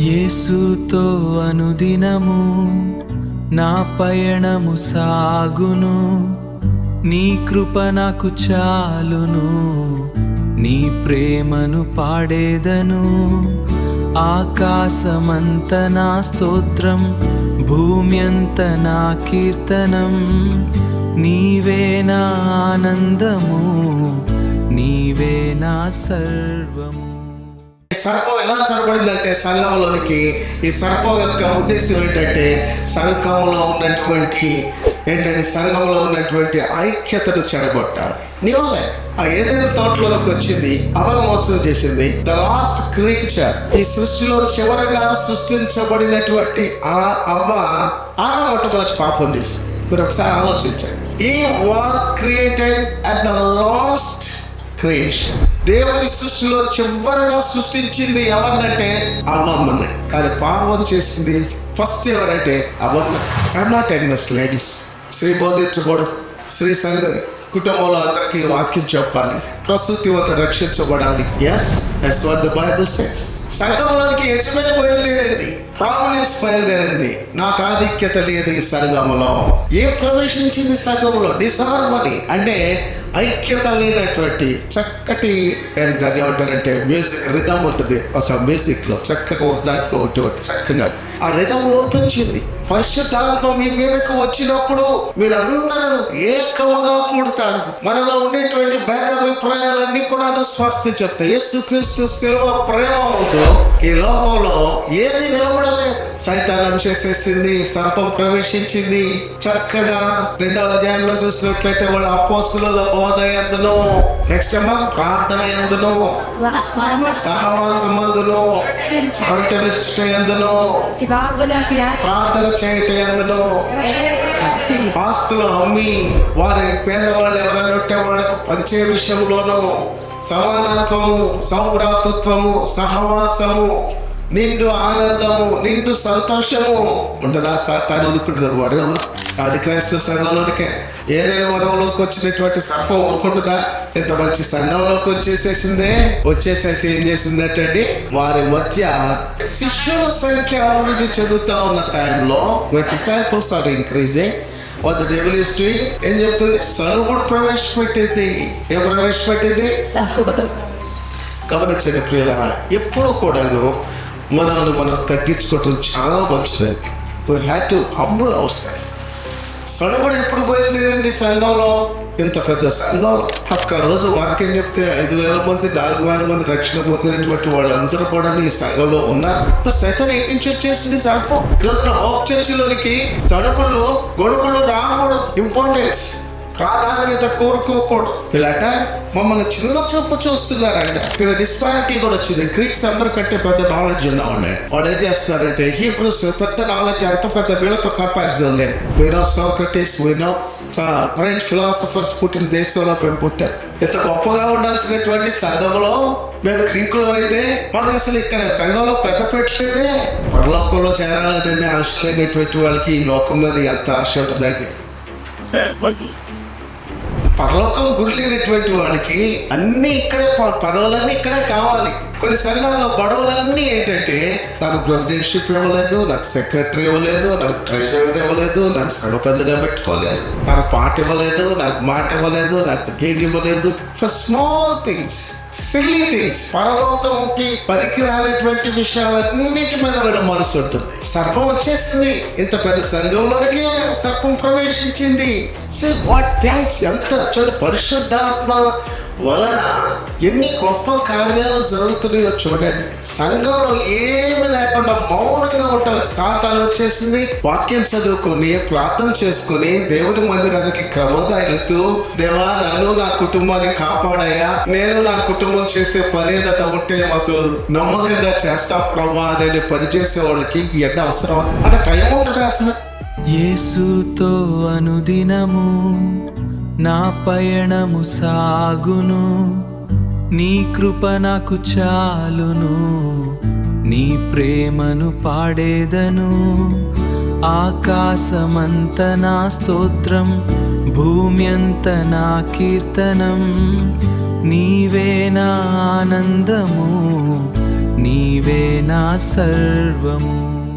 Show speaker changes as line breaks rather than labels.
యేసుతో అనుదినము నా పయనము సాగును, నీ కృప నాకు చాలును, నీ ప్రేమను పాడేదను. ఆకాశమంత నా స్తోత్రం, భూమి అంత నా కీర్తనం. నీవే నా ఆనందము, నీవే నా సర్వము.
సర్పం ఎలా చొరబడిందంటే సంఘంలోనికి, ఈ సర్పం యొక్క ఉద్దేశం ఏంటంటే సంఘంలో ఉన్నటువంటి ఐక్యతను చెడగొట్టాలి. నీవే ఆ ఏదైనా తోటలోకి వచ్చింది, అవల మోసం చేసింది. ద లాస్ట్ క్రీచర్, ఈ సృష్టిలో చివరగా సృష్టించబడినటువంటి ఆ అవ్వ మొట్టమొదటి పాపం చేసింది. మీరు ఒకసారి ఆలోచించండి. ఈ was created at the last creation. దేవుని సృష్టిలో చివరగా సృష్టించింది ఎవరినంటే అమ్మమ్మని. కానీ పాపం చేసింది ఫస్ట్ ఎవరంటే అవ్వమ్మ. I'm not against ladies. స్త్రీ బోధించకూడదు, స్త్రీ సంఘ కుటుంబంలో అందరికీ వాక్యం చెప్పాలి, ప్రసూతి వల్ల రక్షించబడాలి. Yes, that's what the Bible says. సంఘంలోనికి యజమాని బయలుదేరింది, ప్రామినెన్స్ బయలుదేరింది. నాకు ఆధిక్యత లేదు ఈ సంఘంలో. ఏ ప్రవేశించింది సంఘంలో? డిసార్మనీ అంటే ఐక్యత లేనటువంటి చక్కటి దాన్ని ఏమంటారంటే మ్యూజిక్ రిథమ్ ఉంటుంది. ఒక మ్యూజిక్ లో చక్కగా ఒకదానికి ఒకటి చక్కగా ఆ రిథమ్ లోపించింది. పరిశుద్ధాత్మ మీ మీదకు వచ్చినప్పుడు మీరందరూ ఏకముగా కూడతారు. మనలో ఉండేటువంటి భేదాభిప్రాయాలన్నీ కూడా స్వస్తి చెప్తాయి. యేసుక్రీస్తు శిలువ ప్రేమ ఉందో ఈ లోకంలో ఏది నిలబడలేదు. సైతానం చేసేసింది, సర్పం ప్రవేశించింది. చక్కగా 2వ అధ్యాయంలో చూసినట్లయితే వాళ్ళ అపోస్తుల బోధ యందును, నెక్స్ట్ ప్రార్థన యందును, సహవాసమందును, యందును, ప్రార్థన చేయటం యందును, ఆస్తులు అమ్మి వారి పేదవాళ్ళు ఎవరైనా ఉంటే వాళ్ళకు పంచే విషయంలోనూ సమానత్వము, సౌభ్రాతృత్వము, సహవాసము, నిండు ఆనందము, నిండు సంతోషము ఉంటుందా? సాతాను అనుకుంటున్నారు వాడు. అది క్రైస్తవ సంఘంలోనికే. ఏదైనా మతంలోకి వచ్చినటువంటి సర్పం అనుకుంటుందా? ఇంత మంచి సంఘంలోకి వచ్చేసేసి ఏం చేసిందంటే వారి మధ్య శిష్యుల సంఖ్య అభివృద్ధి చెందుతా ఉన్న టైంలో disciples are increasing. What the devil is doing? ఏం చెప్తుంది? సర్వుడు ప్రవేశపెట్టింది. ఏం ప్రవేశపెట్టింది? గమనించండి ప్రియులారా, ఎప్పుడు కూడాను మనల్ని మనం తగ్గించుకోవటం చాలా మంచిది. We had to humble ourselves. సర్వుడు ఎప్పుడు బయలుదేరింది సంఘంలో? ఇంత పెద్ద సంఘం. ఒక్క రోజు వాక్యం చెప్తే 5,000 మంది 4,000 మంది రక్షణ పొందినటువంటి వాళ్ళందరూ కూడా ఈ సంఘంలో ఉన్నారు. సైతం నుంచి వచ్చేసింది సర్పం. ఈరోజు హోప్ చర్చిలోనికి సడుకులు గొడుగులు రాకూడదు. ఇంపార్టెన్స్, ప్రాధాన్యత కోరుకోకూడదు. ఇలాంట మమ్మల్ని చిన్న చూపు చూస్తున్నారంట. ఇక్కడ డిస్పారిటీ కూడా వచ్చింది. గ్రీక్స్ అందరికంటే పెద్ద నాలెడ్జ్ ఉన్నవాళ్ళు. వాళ్ళు ఏం చేస్తున్నారంటే హీబ్రూస్ పెద్ద నాలెడ్జ్, అంత పెద్ద వీళ్ళతో కంపారిజన్ లేదు. వీనో సోక్రటీస్, వీనో కరెంట్ ఫిలాసఫర్స్ పుట్టిన దేశంలో మేము పుట్టారు. ఇంత గొప్పగా ఉండాల్సినటువంటి సంఘంలో మేము గ్రీకులు అయితే మాకు అసలు ఇక్కడ సంఘంలో పెద్ద పెట్టలేదే. పరలోకంలో చేరాలంటే ఆశ లేనటువంటి వాళ్ళకి ఈ లోకం మీద ఎంత ఆశ ఉంటుందండి. పరలోకం గురి లేనటువంటి వాడికి అన్ని ఇక్కడే, పదవులన్నీ ఇక్కడే కావాలి. కొన్ని సంఘాల్లో గొడవలన్నీ ఏంటంటే నాకు ప్రెసిడెంట్షిప్ ఇవ్వలేదు, నాకు సెక్రటరీ ఇవ్వలేదు, నాకు ట్రెజరర్ ఇవ్వలేదు, నాకు సగ పెద్దగా పెట్టుకోలేదు, నాకు పాట ఇవ్వలేదు, నాకు మాట ఇవ్వలేదు, నాకు గేట్ ఇవ్వలేదు. For small things, silly things, పరలోకంకి పనికిరానటువంటి విషయాలన్నిటి మీద వీళ్ళ మనసు ఉంటుంది. సర్పం వచ్చేసింది. ఇంత పెద్ద సంఘంలోకి సర్పం ప్రవేశించింది. ఎంత పరిశుద్ధాత్మ వలన ఎన్ని గొప్ప కార్యాలు జరుగుతున్నాయో చూడండి. సంఘంలో ఏమి లేకుండా మౌనంగా ఉంటారు. సాతాను వచ్చేసింది. వాక్యం చదువుకొని ప్రార్థన చేసుకుని దేవుని మందిరానికి క్రమంగా వెళుతూ, దేవా నన్ను నా కుటుంబాన్ని కాపాడాయా, నేను నా కుటుంబం చేసే పని ఏదైనా ఉంటే మాకు నమ్మకంగా చేస్తా ప్రభా అని పనిచేసే వాళ్ళకి ఎంత అవసరం, అంత టైం ఉంటుంది అసలు.
యేసుతో అనుదినము నా పయనము సాగును, నీ కృప నాకు చాలును, నీ ప్రేమను పాడేదను. ఆకాశమంత నా స్తోత్రం, భూమి అంత నా కీర్తనం. నీవే నా ఆనందము, నీవే నా సర్వము.